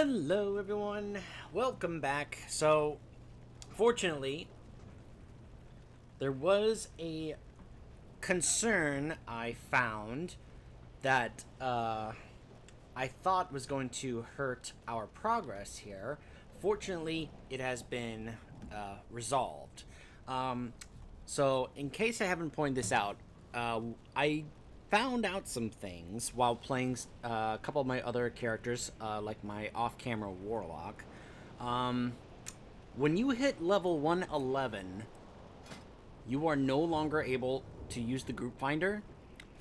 Hello everyone, welcome back. So, fortunately, there was a concern I found that I thought was going to hurt our progress here. Fortunately, it has been resolved. So, in case I haven't pointed this out, I found out some things while playing a couple of my other characters, like my off-camera warlock. When you hit level 111, you are no longer able to use the group finder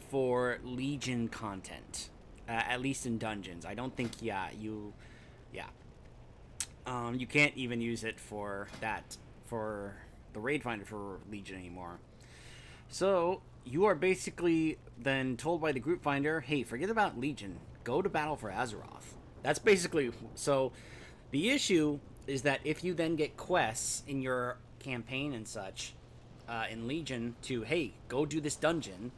for Legion content, at least in dungeons. I don't think, you can't even use it for the raid finder for Legion anymore. So, you are basically then told by the group finder, hey, forget about Legion, go to battle for Azeroth. That's basically, so the issue is that if you then get quests in your campaign and such, in Legion to, hey, go do this dungeon,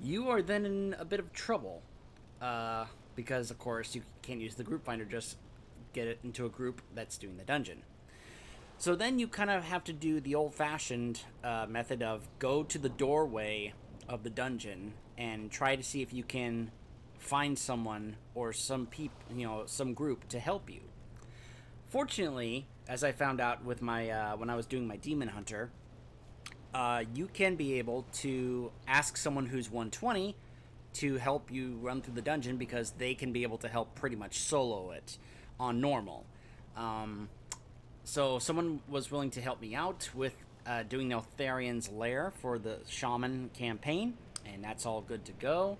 you are then in a bit of trouble. Because, of course, you can't use the group finder, just get it into a group that's doing the dungeon. So then you kind of have to do the old-fashioned method of go to the doorway of the dungeon and try to see if you can find someone or some group to help you. Fortunately, as I found out with my when I was doing my Demon Hunter, you can be able to ask someone who's 120 to help you run through the dungeon because they can be able to help pretty much solo it on normal. So someone was willing to help me out with doing Neltharion's Lair for the Shaman campaign, and that's all good to go.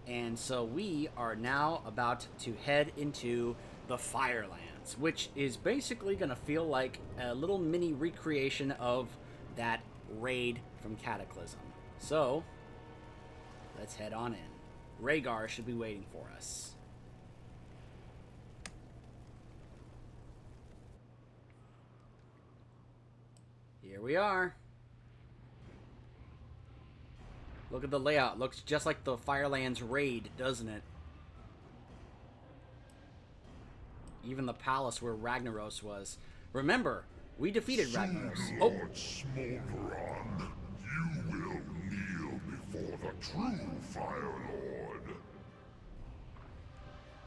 And so we are now about to head into the Firelands, which is basically going to feel like a little mini recreation of that raid from Cataclysm. So, let's head on in. Rhaegar should be waiting for us. Here we are. Look at the layout. Looks just like the Firelands raid, doesn't it? Even the palace where Ragnaros was. Remember, we defeated Ragnaros. Lord Smolderon, you will kneel before the true Fire Lord.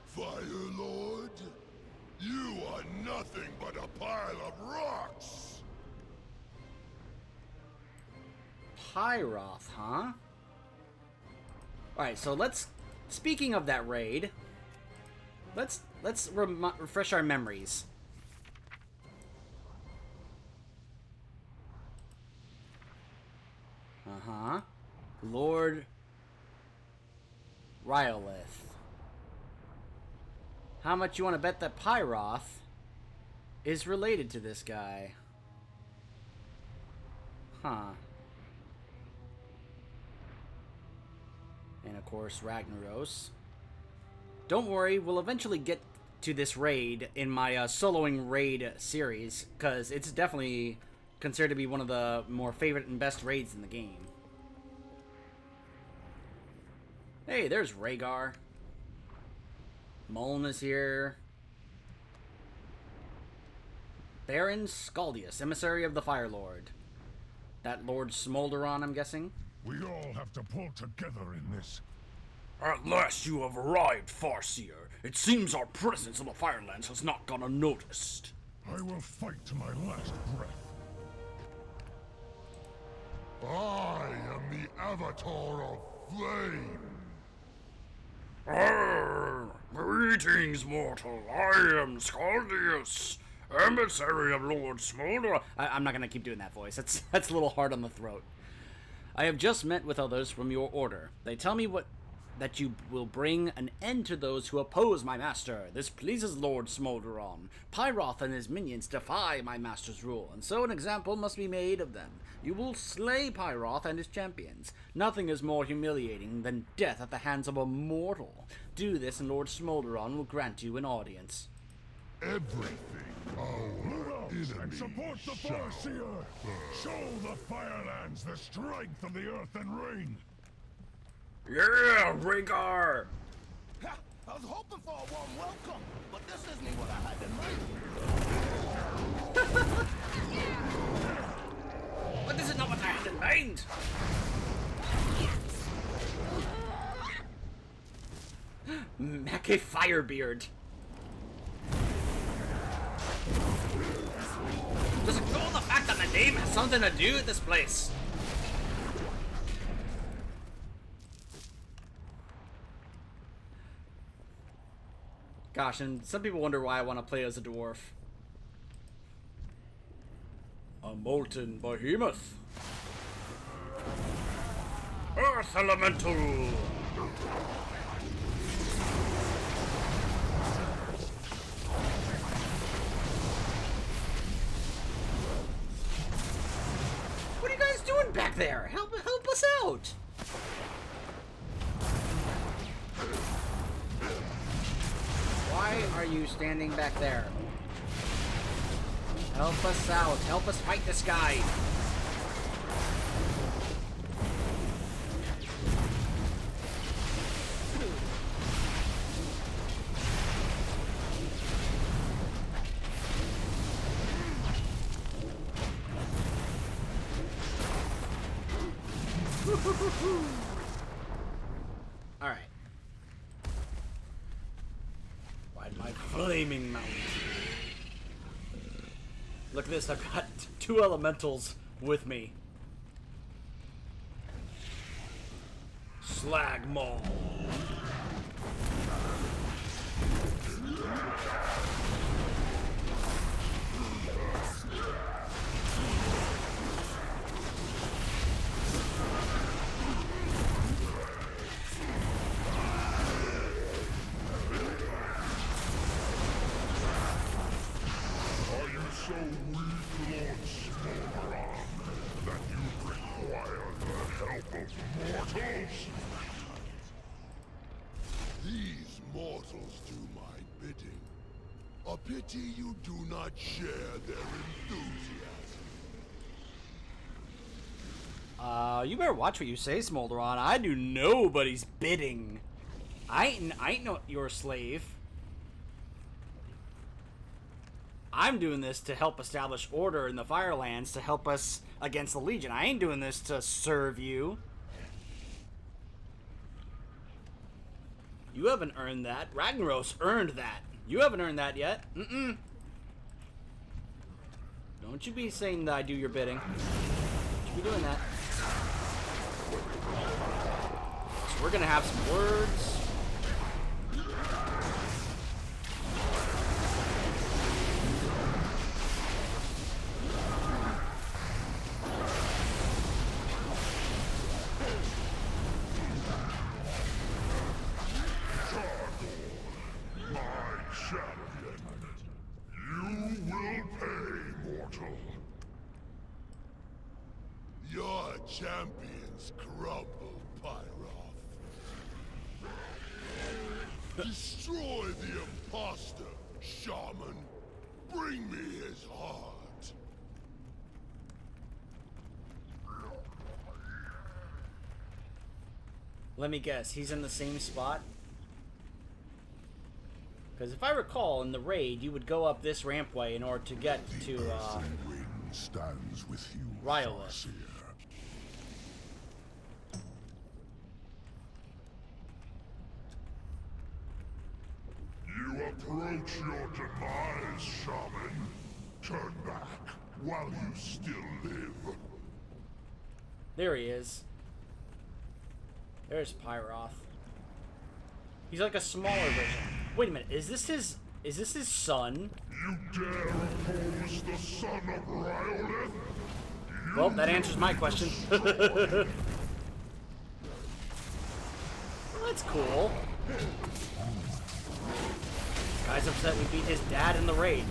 Fire Lord? You are nothing but a pile of rocks! Pyroth, huh? Alright, so speaking of that raid, let's refresh our memories. Lord Rhyolith. How much you want to bet that Pyroth is related to this guy? Huh. And of course, Ragnaros. Don't worry, we'll eventually get to this raid in my soloing raid series, because it's definitely considered to be one of the more favorite and best raids in the game. Hey, there's Rhaegar. Mullen is here. Baron Scaldius, emissary of the Fire Lord. That Lord Smolderon, I'm guessing? We all have to pull together in this. At last you have arrived, Farseer. It seems our presence in the Firelands has not gone unnoticed. I will fight to my last breath. I am the Avatar of Flame. Greetings, mortal. I am Scaldius, emissary of Lord Smolder. I'm not going to keep doing that voice. That's a little hard on the throat. I have just met with others from your order. They tell me that you will bring an end to those who oppose my master. This pleases Lord Smolderon. Pyroth and his minions defy my master's rule, and so an example must be made of them. You will slay Pyroth and his champions. Nothing is more humiliating than death at the hands of a mortal. Do this, and Lord Smolderon will grant you an audience. Everything our enemies and support the Farseer! Show the Firelands the strength of the earth and rain! Yeah, Rhaegar! I was hoping for a warm welcome, but This isn't what I had in mind. But this is not what I had in mind! Meke Firebeard. Just ignore the fact that the name has something to do with this place. Gosh, and some people wonder why I want to play as a dwarf. A molten behemoth. Earth Elemental. What are you guys doing back there? Help us out! Why are you standing back there? Help us out. Help us fight this guy. Alright. Ride my flaming mount. Look at this, I've got 2 elementals with me. Slag Maul. Are you so weak, Lord Smolderon, that you require the help of mortals? These mortals do my bidding. A pity you do not share their enthusiasm. You better watch what you say, Smolderon. I do nobody's bidding. I ain't no your slave. I'm doing this to help establish order in the Firelands, to help us against the Legion. I ain't doing this to serve you. You haven't earned that. Ragnaros earned that. You haven't earned that yet. Mm-mm. Don't you be saying that I do your bidding. Don't you be doing that. So we're gonna have some words. Your champions crumble, Pyroth. Destroy the imposter, Shaman. Bring me his heart. Let me guess, he's in the same spot? Because if I recall, in the raid, you would go up this rampway in order to get to, Ring stands with you, Rhyolith. Farseer. You approach your demise, Shaman. Turn back while you still live. There he is. There's Pyroth. He's like a smaller version. Wait a minute, is this his son? You dare oppose the son of Rhyolith? Well, that answers my question. That's cool. Guy's upset we beat his dad in the raid.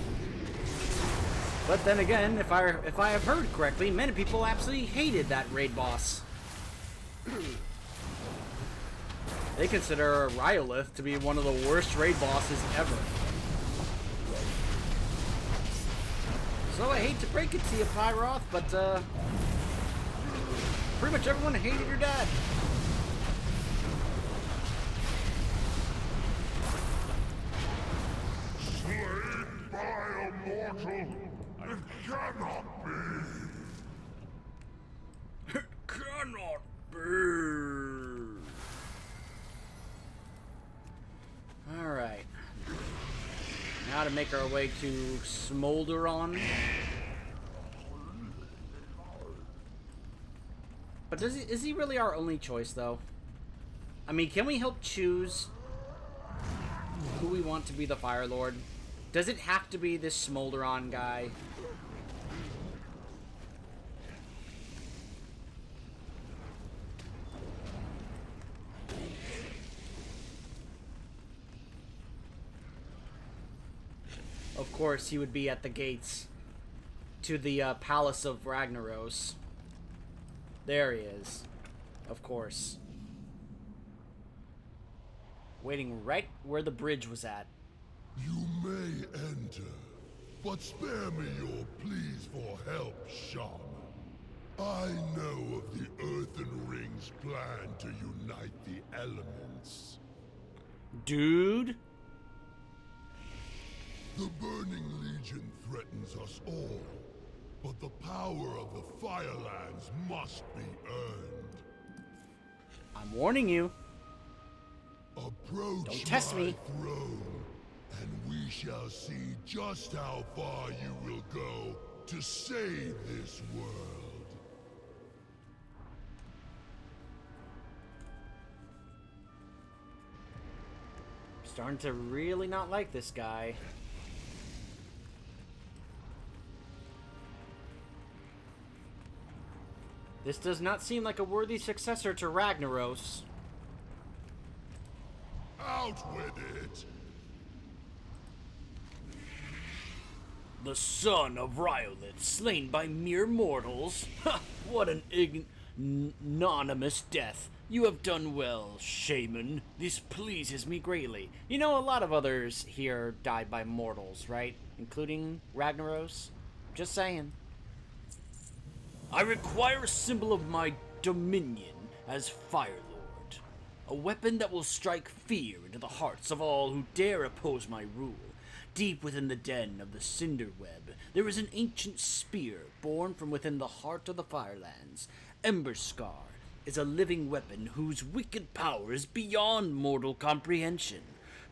But then again, if I have heard correctly, many people absolutely hated that raid boss. They consider Rhyolith to be one of the worst raid bosses ever. So I hate to break it to you, Pyroth, but pretty much everyone hated your dad. gotta make our way to Smolderon. But is he really our only choice, though? I mean, can we help choose who we want to be the Fire Lord? Does it have to be this Smolderon guy? Of course, he would be at the gates to the Palace of Ragnaros. There he is. Of course. Waiting right where the bridge was at. You may enter, but spare me your pleas for help, Shaman. I know of the Earthen Ring's plan to unite the elements. Dude? The Burning Legion threatens us all, but the power of the Firelands must be earned. I'm warning you. Approach Don't test my me. throne, and we shall see just how far you will go to save this world. Starting to really not like this guy. This does not seem like a worthy successor to Ragnaros. Out with it! The son of Ryolith, slain by mere mortals? Ha! What an ignominious death. You have done well, shaman. This pleases me greatly. You know, a lot of others here died by mortals, right? Including Ragnaros? Just saying. I require a symbol of my dominion as Fire Lord. A weapon that will strike fear into the hearts of all who dare oppose my rule. Deep within the den of the Cinderweb, there is an ancient spear born from within the heart of the Firelands. Emberscar is a living weapon whose wicked power is beyond mortal comprehension.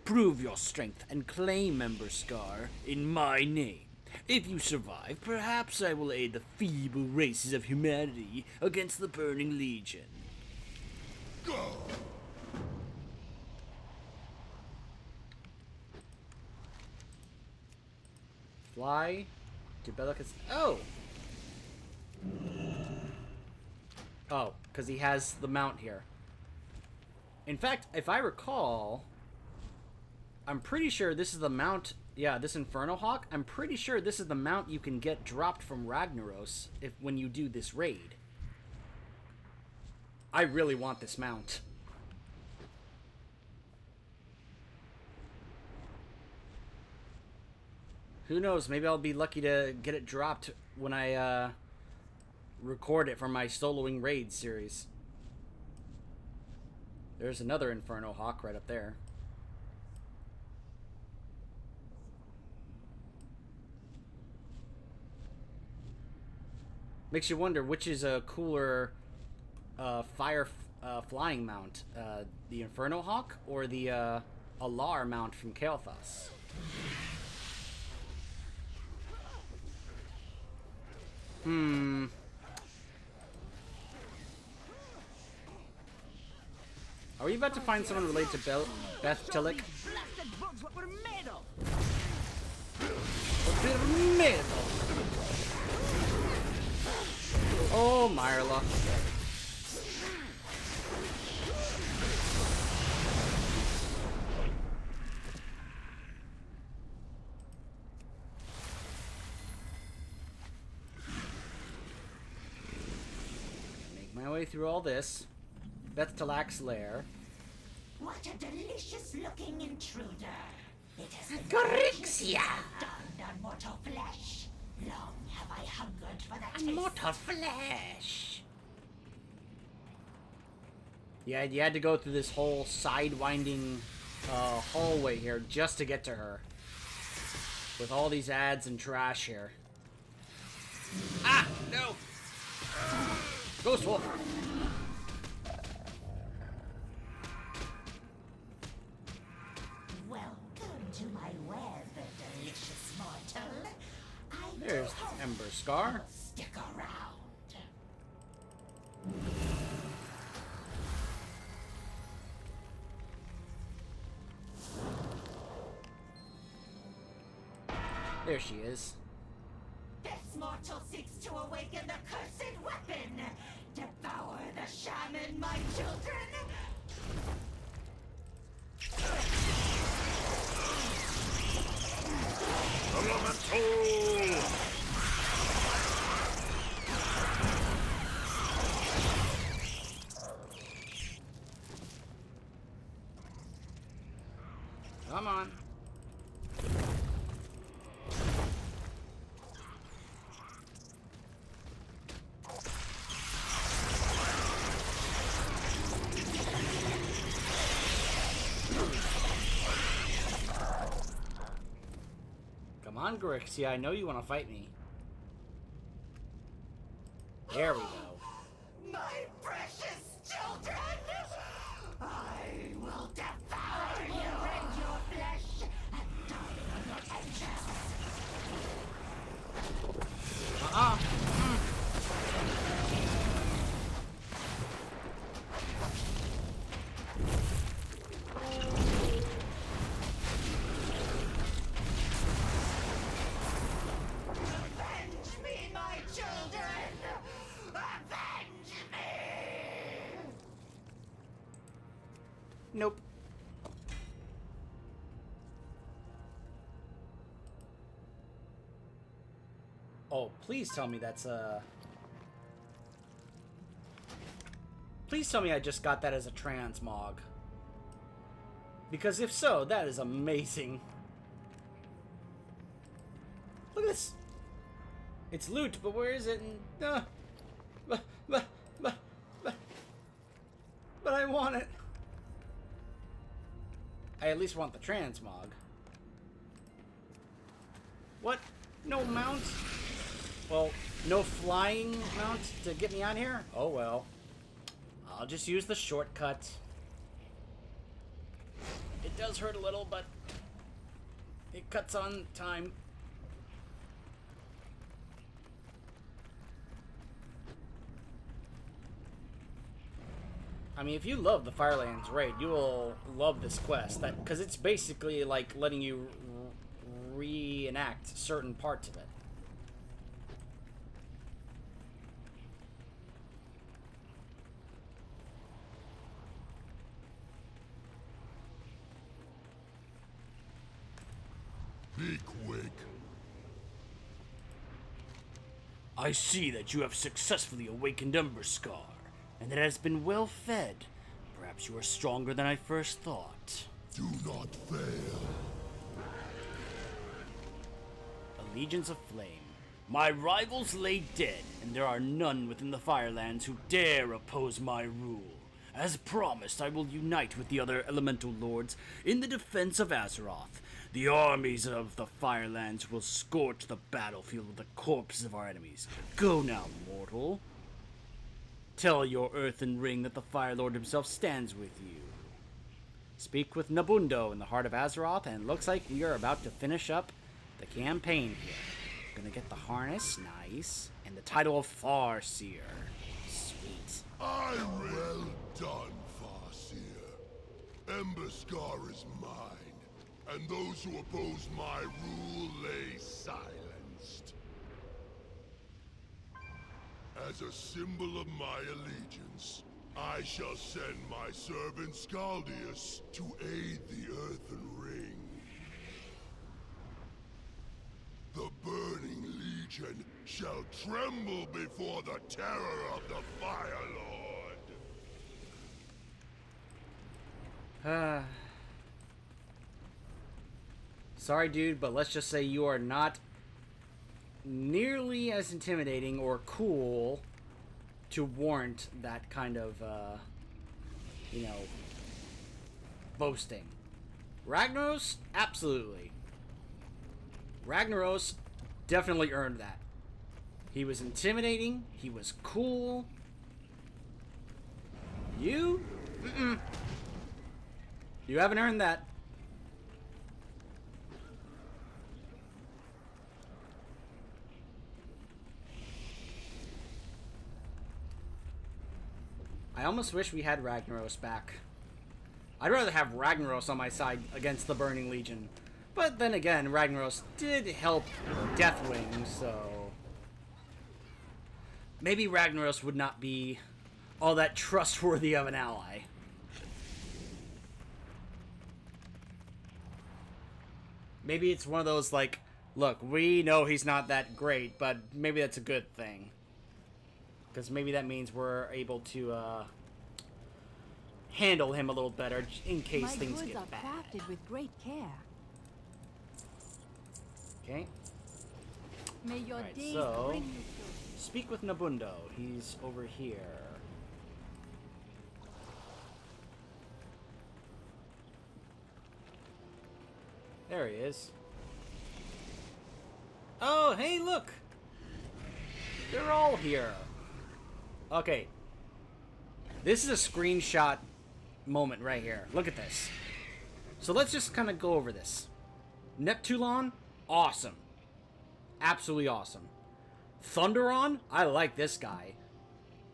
Prove your strength and claim Emberscar in my name. If you survive, perhaps I will aid the feeble races of humanity against the Burning Legion. Go! Fly to Bellicus. Oh! Oh, because he has the mount here. In fact, if I recall, I'm pretty sure this is the mount. Yeah, this Inferno Hawk. I'm pretty sure this is the mount you can get dropped from Ragnaros when you do this raid. I really want this mount. Who knows? Maybe I'll be lucky to get it dropped when I record it for my soloing raid series. There's another Inferno Hawk right up there. Makes you wonder which is a cooler flying mount, the Inferno Hawk or the Alar mount from Kael'thas. Are we about to find someone related to Beth Tillich? Blasted bugs, what we're made of! Oh, Myrla. Make my way through all this. Beth Tillach's lair. What a delicious looking intruder. It has been Grixia! done on mortal flesh. Long have I hungered for that taste. Mortal flesh. Yeah, you had to go through this whole side-winding hallway here just to get to her. With all these ads and trash here. Ah! No! Ghost Wolf! Welcome to my web, There's Ember Scar. Stick around. There she is. This mortal seeks to awaken the cursed weapon. Devour the shaman, my children. Elemental! Come on. Come on, Grixia, I know you want to fight me. There we go. My precious children! I will devour you! Rend your flesh and die on your entrails! Avenge me, my children! Avenge me! Nope. Oh, please tell me that's Please tell me I just got that as a transmog. Because if so, that is amazing. Look at this. It's loot, but where is it? But I want it. I at least want the transmog. What? No mount? Well, no flying mount to get me out here? Oh well. I'll just use the shortcut. It does hurt a little, but it cuts on time. I mean, if you love the Firelands raid, you will love this quest. Because it's basically like letting you reenact certain parts of it. Be quick. I see that you have successfully awakened Ember Scar, and that it has been well fed. Perhaps you are stronger than I first thought. Do not fail. Allegiance of Flame. My rivals lay dead, and there are none within the Firelands who dare oppose my rule. As promised, I will unite with the other elemental lords in the defense of Azeroth. The armies of the Firelands will scorch the battlefield with the corpses of our enemies. Go now, mortal. Tell your earthen ring that the Fire Lord himself stands with you. Speak with Nabundo in the heart of Azeroth, and it looks like we are about to finish up the campaign here. Gonna get the harness, nice, and the title of Farseer. Sweet. Well done, Farseer. Ember Scar is mine, and those who oppose my rule lay silenced. As a symbol of my allegiance, I shall send my servant Scaldius to aid the Earthen Ring. The Burning Legion shall tremble before the terror of the Fire Lord. Sorry, dude, but let's just say you are not nearly as intimidating or cool to warrant that kind of, boasting. Ragnaros? Absolutely. Ragnaros definitely earned that. He was intimidating. He was cool. You? Mm-mm. You haven't earned that. I almost wish we had Ragnaros back. I'd rather have Ragnaros on my side against the Burning Legion. But then again, Ragnaros did help Deathwing, so... maybe Ragnaros would not be all that trustworthy of an ally. Maybe it's one of those, like, look, we know he's not that great, but maybe that's a good thing. Because maybe that means we're able to, handle him a little better in case things get bad. My goods are crafted with great care. Okay. May your Alright, days so bring you good. speak with Nabundo. He's over here. There he is. Oh, hey, look! They're all here. Okay. This is a screenshot moment right here. Look at this. So let's just kind of go over this. Neptulon, awesome. Absolutely awesome. Thunderon, I like this guy.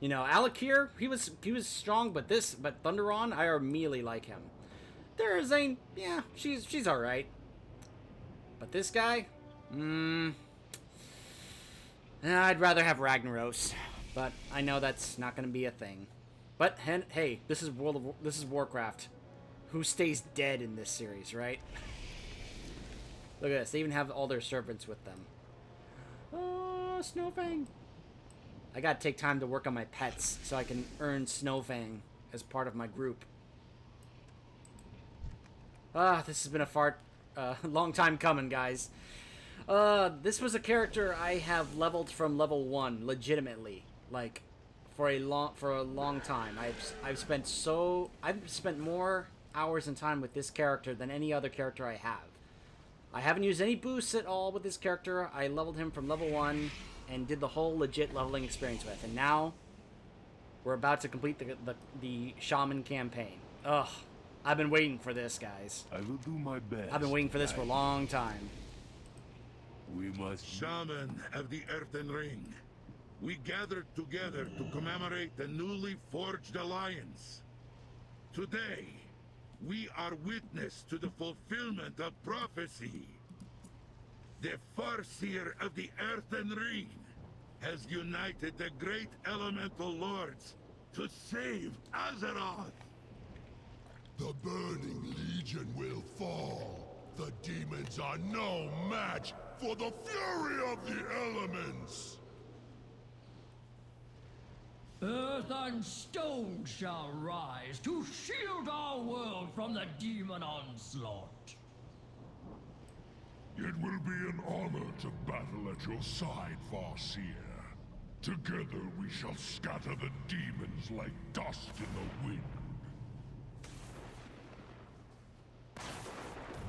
You know, Alakir, he was strong, but Thunderon, I immediately like him. Therazane, yeah, she's alright. But this guy, I'd rather have Ragnaros, but I know that's not going to be a thing. But hey, this is Warcraft. Who stays dead in this series, right? Look at this. They even have all their servants with them. Oh, Snowfang. I gotta take time to work on my pets so I can earn Snowfang as part of my group. This has been a long time coming, guys. This was a character I have leveled from level 1, legitimately. Like, for a long time. I've spent more hours and time with this character than any other character I have. I haven't used any boosts at all with this character. I leveled him from level 1 and did the whole legit leveling experience with. And now, we're about to complete the Shaman campaign. Ugh. I've been waiting for this, guys. I will do my best. I've been waiting for this for a long time. We must... Shaman of the Earthen Ring. We gathered together to commemorate the newly forged alliance. Today, we are witness to the fulfillment of prophecy. The Farseer of the Earthen Ring has united the great elemental lords to save Azeroth. The Burning Legion will fall. The demons are no match for the fury of the elements. Earth and stone shall rise to shield our world from the demon onslaught. It will be an honor to battle at your side, Farseer. Together we shall scatter the demons like dust in the wind.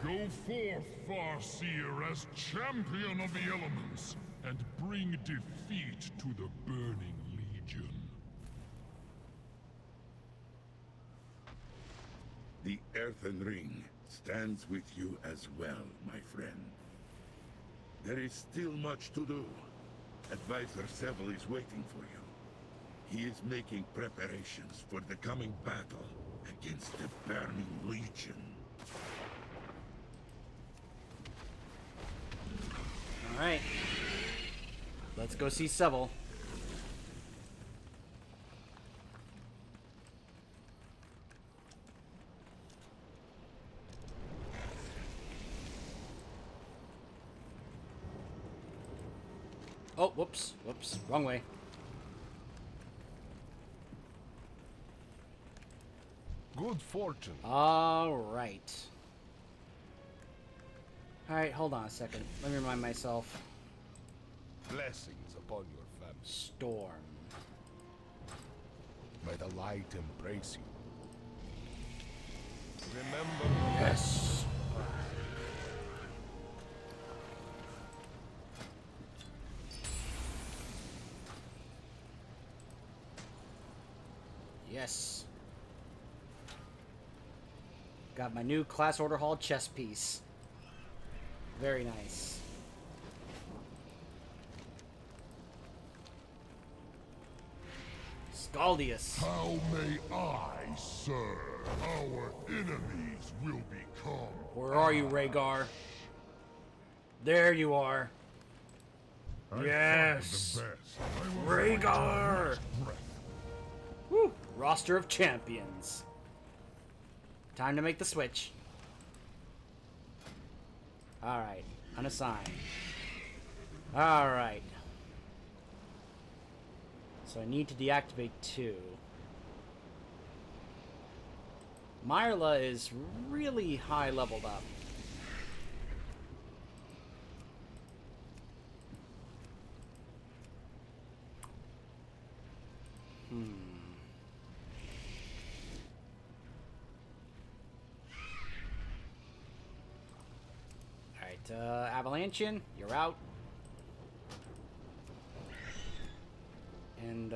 Go forth, Farseer, as champion of the elements, and bring defeat to the Burning Legion. The Earthen Ring stands with you as well, my friend. There is still much to do. Advisor Seville is waiting for you. He is making preparations for the coming battle against the Burning Legion. Alright. Let's go see Seville. Oh, whoops. Whoops. Wrong way. Good fortune. Alright. Alright, hold on a second. Let me remind myself. Blessings upon your family. Storm. May the light embrace you. Remember... Yes. Yes. Got my new Class Order Hall chess piece. Very nice. Scaldius. How may I, sir? Our enemies will become. Where are you, Rhaegar? There you are. Yes! Rhaegar! Woo! Roster of champions. Time to make the switch. Alright. Unassign. Alright. So I need to deactivate 2. Myrla is really high leveled up. Alright, Avalanchian, you're out. And,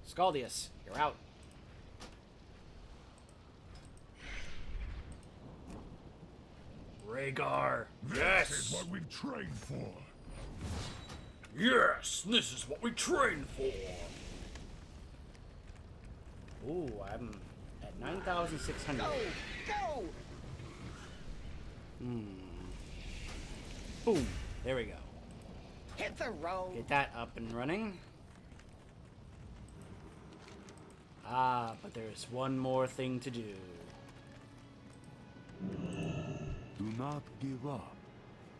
Scaldius, you're out. Rhaegar, This is what we've trained for. Yes, this is what we trained for. Ooh, I'm at 9,600. Go! Boom, there we go. Hit the road! Get that up and running. Ah, but there's one more thing to do. Do not give up.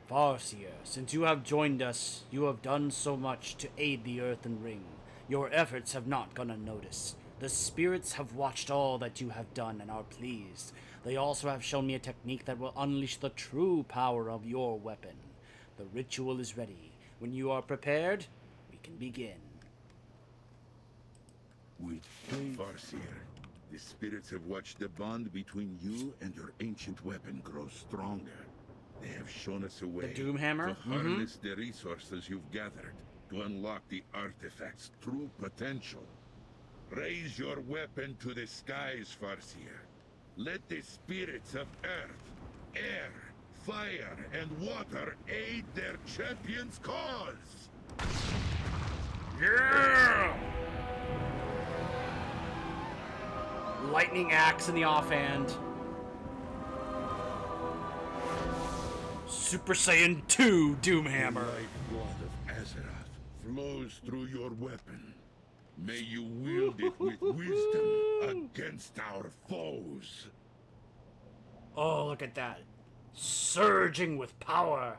Farseer, since you have joined us, you have done so much to aid the Earthen Ring. Your efforts have not gone unnoticed. The spirits have watched all that you have done and are pleased. They also have shown me a technique that will unleash the true power of your weapon. The ritual is ready. When you are prepared, we can begin. With faith. Farseer, the spirits have watched the bond between you and your ancient weapon grow stronger. They have shown us a way Doomhammer? to harness the resources you've gathered to unlock the artifact's true potential. Raise your weapon to the skies, Farseer. Let the spirits of earth, air, fire, and water aid their champion's cause! Yeah! Lightning axe in the offhand. Super Saiyan 2 Doomhammer. The lifeblood of Azeroth flows through your weapon. May you wield it with wisdom against our foes. Oh, look at that. Surging with power.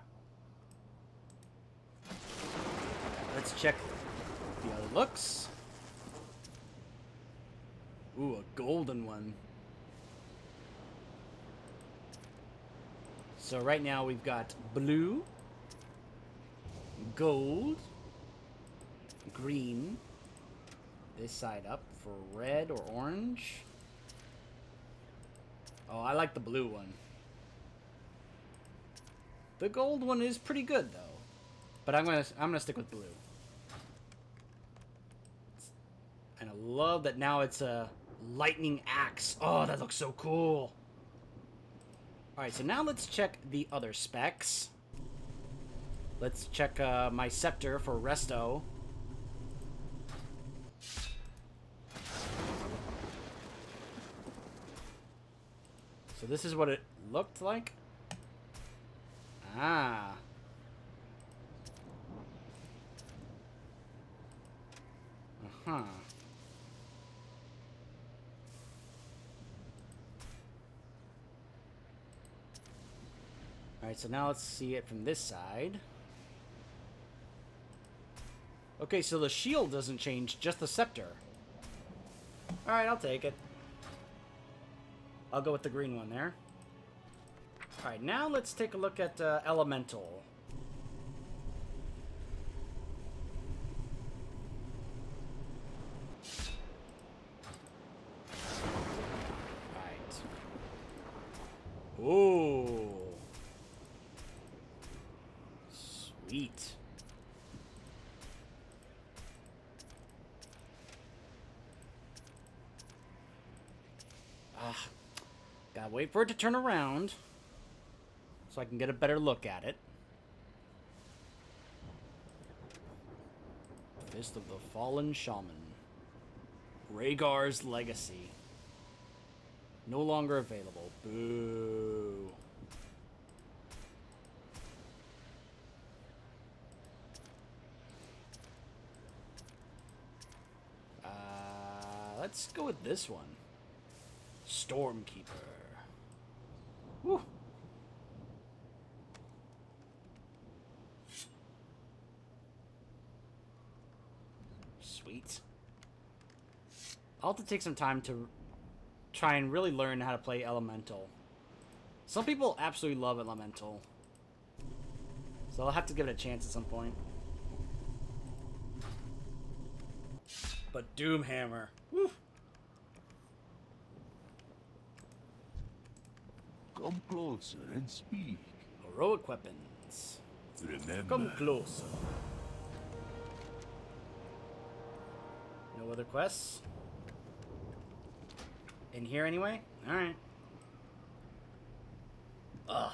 Let's check the other looks. Ooh, a golden one. So right now we've got blue, gold, green, this side up for red or orange. Oh, I like the blue one. The gold one is pretty good though, but I'm gonna stick with blue. And I love that now it's a lightning axe. Oh, that looks so cool. Alright, so now let's check the other specs. Let's check my scepter for resto. So this is what it looked like. Ah. Uh-huh. Alright, so now let's see it from this side. Okay, so the shield doesn't change, just the scepter. Alright, I'll take it. I'll go with the green one there. Alright, now let's take a look at Elemental. Alright. Ooh. Sweet. wait for it to turn around so I can get a better look at it. Fist of the Fallen Shaman. Rhaegar's Legacy. No longer available. Boo. Let's go with this one. Stormkeeper. Woo. Sweet. I'll have to take some time to try and really learn how to play Elemental. Some people absolutely love Elemental. So I'll have to give it a chance at some point. But Doomhammer. Woo. Come closer and speak. Heroic weapons. Remember, Come closer. No other quests? In here anyway? Alright. Ugh.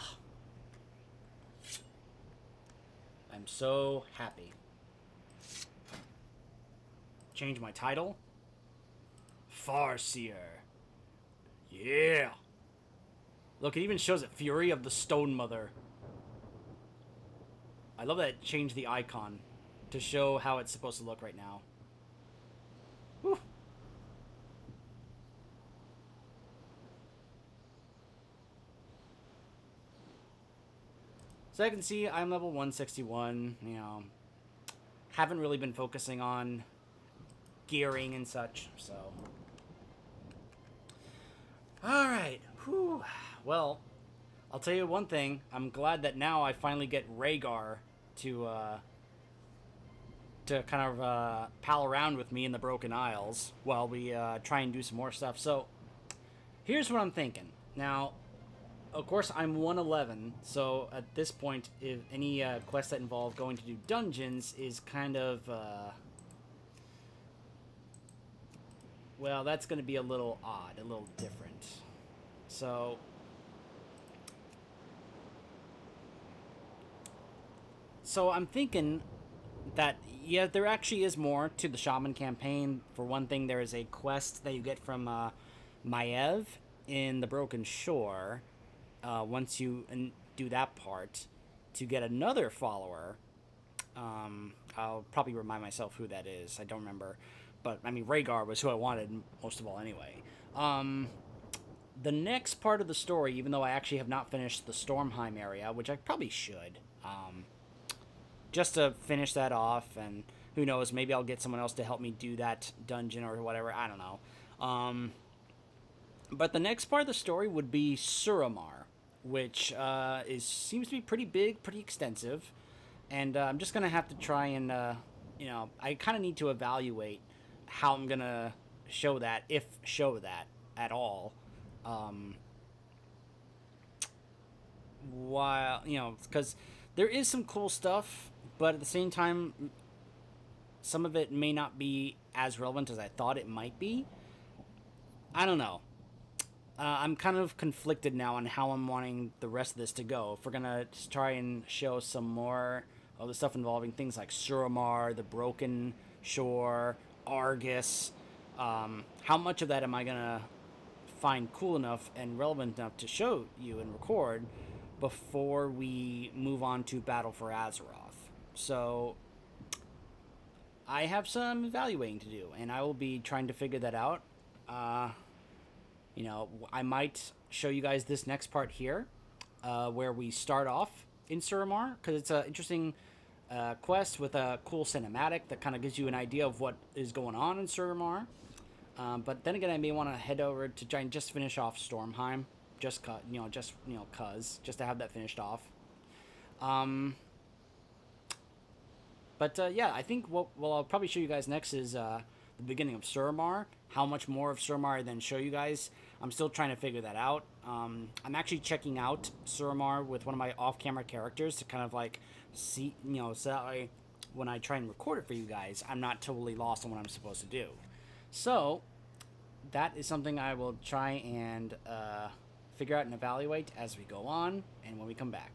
I'm so happy. Change my title? Farseer. Yeah. Look, it even shows it. Fury of the Stone Mother. I love that it changed the icon to show how it's supposed to look right now. Whew. So I can see I'm level 161, you know. Haven't really been focusing on gearing and such, so. Alright. Whew. Well, I'll tell you one thing. I'm glad that now I finally get Rhaegar to kind of pal around with me in the Broken Isles while we try and do some more stuff. So, here's what I'm thinking. Now, of course, I'm 111, so at this point, if any quests that involve going to do dungeons is kind of, well, that's going to be a little odd, a little different. So, I'm thinking that, yeah, there actually is more to the Shaman campaign. For one thing, there is a quest that you get from Maev in the Broken Shore. Once you do that part, to get another follower. I'll probably remind myself who that is. I don't remember. But, I mean, Rhaegar was who I wanted most of all anyway. The next part of the story, even though I actually have not finished the Stormheim area, which I probably should, just to finish that off, and who knows, maybe I'll get someone else to help me do that dungeon or whatever, I don't know. But the next part of the story would be Suramar, which seems to be pretty big, pretty extensive, and I'm just going to have to try and, you know, I kind of need to evaluate how I'm going to show that, if show that at all. While, you know, because there is some cool stuff, but at the same time, some of it may not be as relevant as I thought it might be. I don't know. I'm kind of conflicted now on how I'm wanting the rest of this to go. If we're going to try and show some more of the stuff involving things like Suramar, the Broken Shore, Argus, how much of that am I going to find cool enough and relevant enough to show you and record before we move on to Battle for Azeroth? So, I have some evaluating to do, and I will be trying to figure that out. You know, I might show you guys this next part here, where we start off in Suramar, because it's an interesting quest with a cool cinematic that kind of gives you an idea of what is going on in Suramar. But then again, I may want to head over to try and just finish off Stormheim, just to have that finished off. But yeah, I think what I'll probably show you guys next is the beginning of Suramar. How much more of Suramar I then show you guys, I'm still trying to figure that out. I'm actually checking out Suramar with one of my off-camera characters to kind of like see, you know, so that way when I try and record it for you guys, I'm not totally lost on what I'm supposed to do. So that is something I will try and figure out and evaluate as we go on and when we come back.